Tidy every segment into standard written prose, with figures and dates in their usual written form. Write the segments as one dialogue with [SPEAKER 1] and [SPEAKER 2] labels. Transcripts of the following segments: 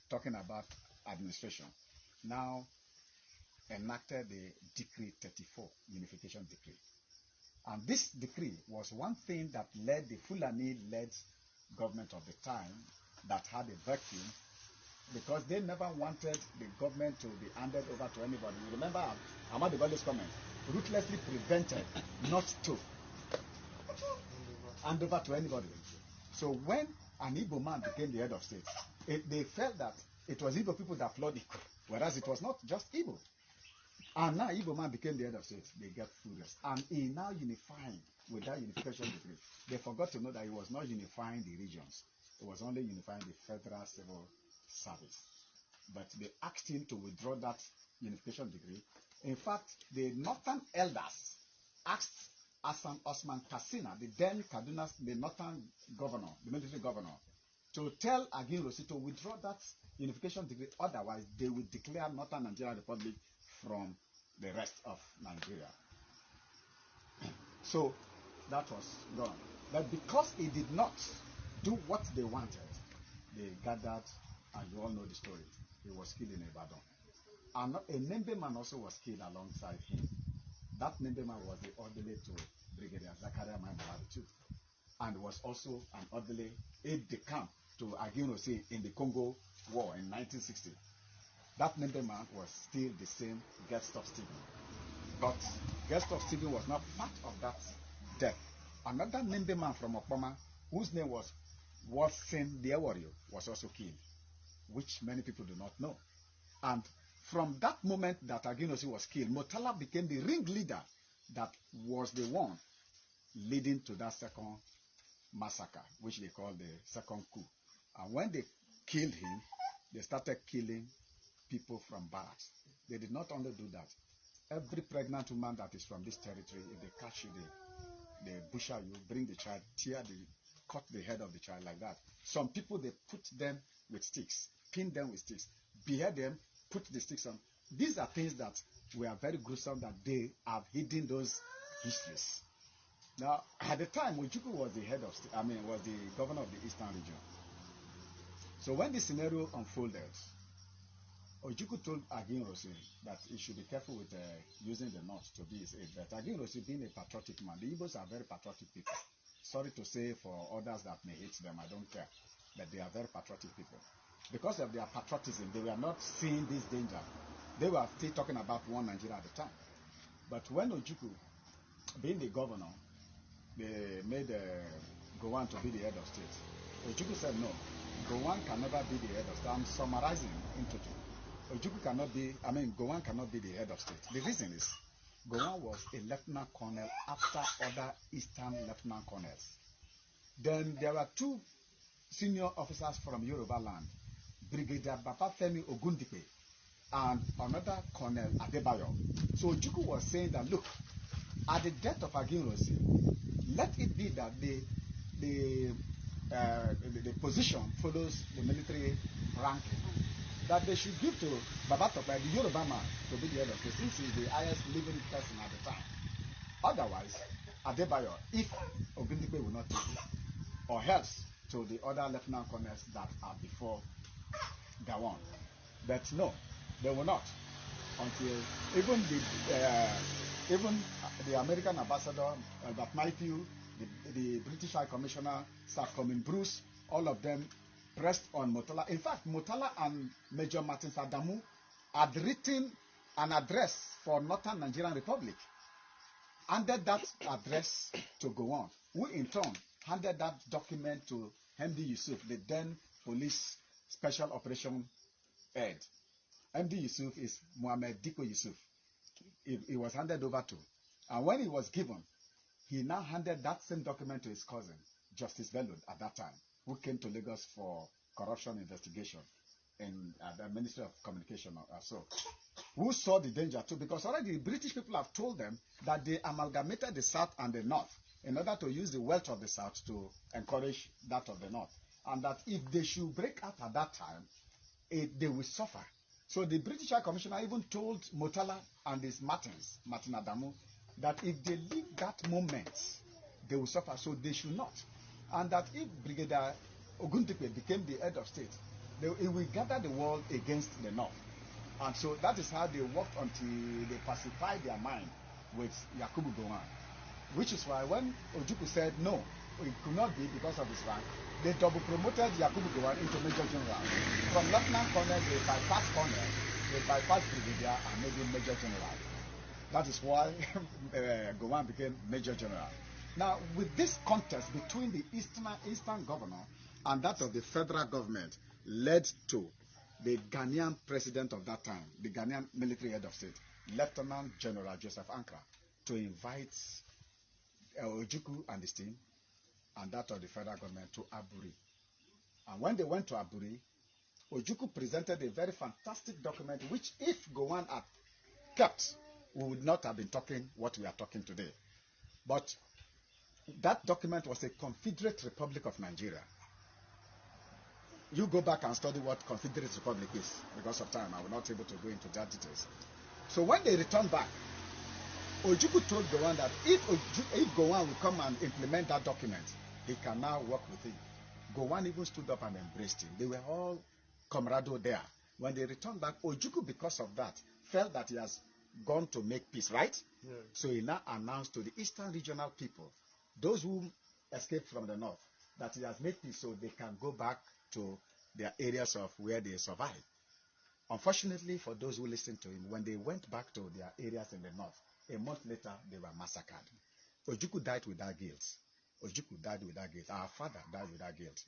[SPEAKER 1] talking about administration, now enacted the Decree 34, Unification Decree. And this decree was one thing that led the Fulani-led government of the time that had a vacuum, because they never wanted the government to be handed over to anybody. You remember Ahmad Bali's comment, ruthlessly prevented not to hand over to anybody. So when an Igbo man became the head of state, they felt that it was Igbo people that flawed Igbo, whereas it was not just Igbo. And now Igbo man became the head of state. They get furious. And he now unifying with that unification decree. They forgot to know that he was not unifying the regions. It was only unifying the federal civil service. But they asked him to withdraw that unification decree. In fact, the northern elders asked Hassan Osman Kassina, the then Kaduna, the northern governor, the military governor, to tell Agin Rossi to withdraw that unification decree. Otherwise, they would declare Northern Nigeria Republic from the rest of Nigeria. So that was gone. But because he did not do what they wanted, they gathered, and you all know the story. He was killed in Ibadan. And a Nembe man also was killed alongside him. That Nembe man was the orderly to Brigadier Zakaria Maimalabi too, and was also an orderly aide-de-camp to Agin Rossi in the Congo War in 1960. That Nembe man was still the same Gustav Stephen. But Gustav Stephen was not part of that death. Another Nembe man from Okpoma, whose name was Watson Dewario, was also killed, which many people do not know. And from that moment that Agin Rossi was killed, Murtala became the ringleader that was the one leading to that second massacre, which they call the second coup. And when they killed him, they started killing people from barracks. They did not only do that. Every pregnant woman that is from this territory, if they catch you, they butcher you, bring the child, cut the head of the child like that. Some people, they put them with sticks, pin them with sticks, behead them, put the sticks on. These are things that were very gruesome, that they have hidden those histories. Now, at the time, Ojukwu was the head of state, was the governor of the Eastern region. So when this scenario unfolded, Ojukwu told Agin Rossi that he should be careful with using the North to be his aid. But Agin Rossi, being a patriotic man, the Igbos are very patriotic people. Sorry to say for others that may hate them, I don't care. But they are very patriotic people. Because of their patriotism, they were not seeing this danger. They were still talking about one Nigeria at the time. But when Ojukwu, being the governor, they made Gowon to be the head of state, Ojukwu said no, Gowon can never be the head of state. I'm summarizing into two. Ojukwu cannot be, Gowon cannot be the head of state. The reason is, Gowon was a lieutenant colonel after other Eastern lieutenant colonels. Then there were two senior officers from Yoruba land, Brigadier Babafemi Ogundipe and another Colonel Adebayo. So Ojukwu was saying that, look, at the death of Agin Rossi, let it be that the position follows the military ranking. That they should give to Babatope, the Yoruba man, to be the head of state, since he's the highest living person at the time. Otherwise, Adebayo, if Ogundipe will not take it, or else to the other lieutenant colonels that are before Gowon. But no, they will not, until even the American ambassador, Albert Matthew, the British High Commissioner, Sir Comin Bruce, all of them pressed on Murtala. In fact, Murtala and Major Martin Adamu had written an address for Northern Nigerian Republic, handed that address to Gowon, who in turn handed that document to MD Yusuf, the then police special operation head. MD Yusuf is Mohammed Diko Yusuf. He was handed over to. And when he was given, he now handed that same document to his cousin, Justice Bello, at that time, who came to Lagos for corruption investigation in the Ministry of Communication or so, who saw the danger too, because already the British people have told them that they amalgamated the South and the North in order to use the wealth of the South to encourage that of the North. And that if they should break out at that time, they will suffer. So the British High Commissioner even told Murtala and his Martin Adamu, that if they leave that moment, they will suffer, so they should not. And that if Brigadier Ogundipe became the head of state, It will gather the world against the North. And so that is how they worked until they pacified their mind with Yakubu Gowon. Which is why when Ojukwu said no, it could not be because of his rank, they double promoted Yakubu Gowon into Major General. From Lieutenant Colonel, they bypassed Colonel, they bypassed Brigadier, and made him Major General. That is why Gowon became Major General. Now, with this contest between the Eastern governor and that of the federal government led to the Ghanaian president of that time, the Ghanaian military head of state, Lieutenant General Joseph Ankara, to invite Ojukwu and his team and that of the federal government to Aburi. And when they went to Aburi, Ojukwu presented a very fantastic document which, if Gowon had kept, we would not have been talking what we are talking today. But that document was a Confederate Republic of Nigeria. You go back and study what Confederate Republic is. Because of time, I will not be able to go into that details. So when they returned back, Ojukwu told Gowon that if Gowon will come and implement that document, he can now work with him. Gowon even stood up and embraced him. They were all camaraderie there. When they returned back, Ojukwu, because of that, felt that he has gone to make peace, right? Yeah. So he now announced to the Eastern regional people, those who escaped from the North, that he has made peace so they can go back to their areas of where they survived. Unfortunately, for those who listened to him, when they went back to their areas in the North, a month later, they were massacred. Ojukwu died without guilt. Ojukwu died without guilt. Our father died without guilt.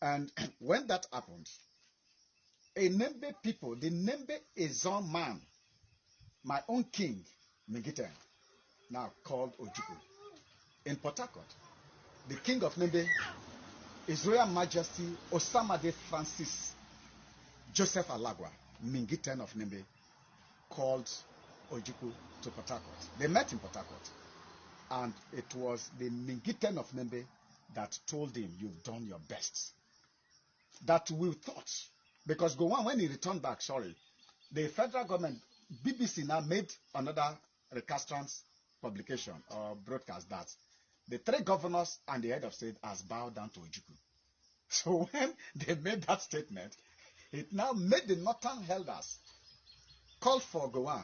[SPEAKER 1] And when that happened, a Nembe people, the Nembe Ezon man, my own king, Mingiten, now called Ojukwu, in Port Harcourt, the king of Nembe, His Royal Majesty Osamade Francis Joseph Alagwa, Mingiten of Nembe, called Ojukwu to Port Harcourt. They met in Port Harcourt. And it was the Mingiten of Nembe that told him, you've done your best. That we thought, because Gowon, when he returned back, the federal government, BBC now made another recalcitrant publication or broadcast that the three governors and the head of state has bowed down to Ojukwu. So when they made that statement, it now made the northern elders call for Gowon,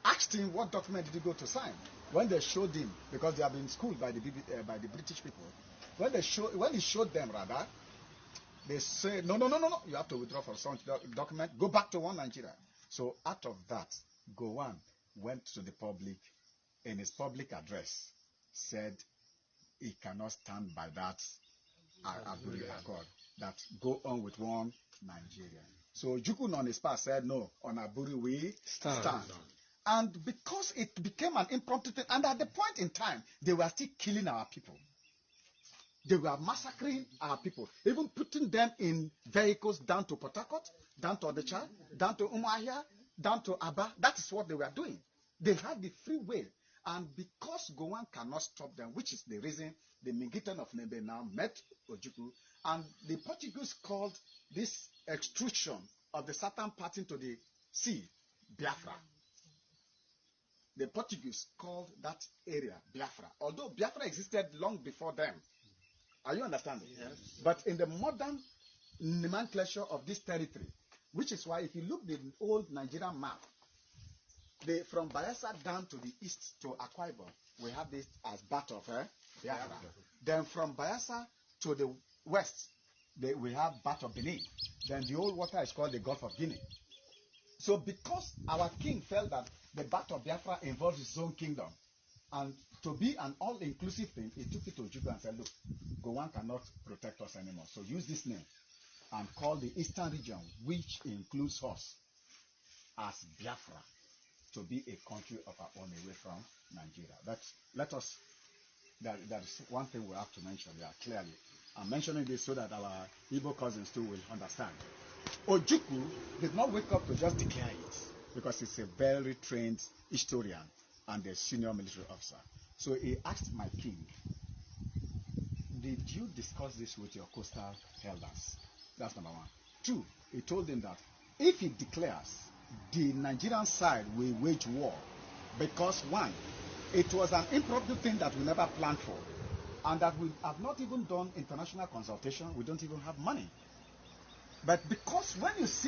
[SPEAKER 1] asked him what document did he go to sign. When they showed him, because they have been schooled by the British people, when he showed them, they say, no, you have to withdraw from some document, go back to one Nigeria. So out of that, Gowon went to the public, in his public address, said he cannot stand by that Aburi Accord, that go on with one Nigeria. So Ojukwu on his part said, no, on Aburi we stand. And because it became an impromptu thing, and at the point in time, they were still killing our people. They were massacring our people, even putting them in vehicles down to Port Harcourt, down to Onitsha, down to Umuahia, down to Aba. That is what they were doing. They had the free will. And because Gowon cannot stop them, which is the reason the Mingiten of Nembe now met Ojukwu, and the Portuguese called this extrusion of the southern part into the sea, Biafra. The Portuguese called that area Biafra, although Biafra existed long before them. Are you understanding? Yes. But in the modern nomenclature of this territory, which is why if you look at the old Nigerian map, from Bayelsa down to the east to Akwa Ibom, we have this as Bat of Biafra. Then from Bayelsa to the west, we have Bat of Benin. Then the old water is called the Gulf of Guinea. So because our king felt that the Bat of Biafra involves his own kingdom, and to be an all-inclusive thing, he took it to Ojukwu and said, look, Gowon cannot protect us anymore. So use this name and call the eastern region, which includes us, as Biafra, to be a country of our own away from Nigeria. That is one thing we have to mention here clearly. I'm mentioning this so that our Igbo cousins too will understand. Ojukwu did not wake up to just declare it, because he's a very trained historian and a senior military officer. So he asked my king, did you discuss this with your coastal elders? That's number one. Two, he told him that if he declares, the Nigerian side will wage war, because one, it was an impromptu thing that we never planned for, and that we have not even done international consultation. We don't even have money. But because when you see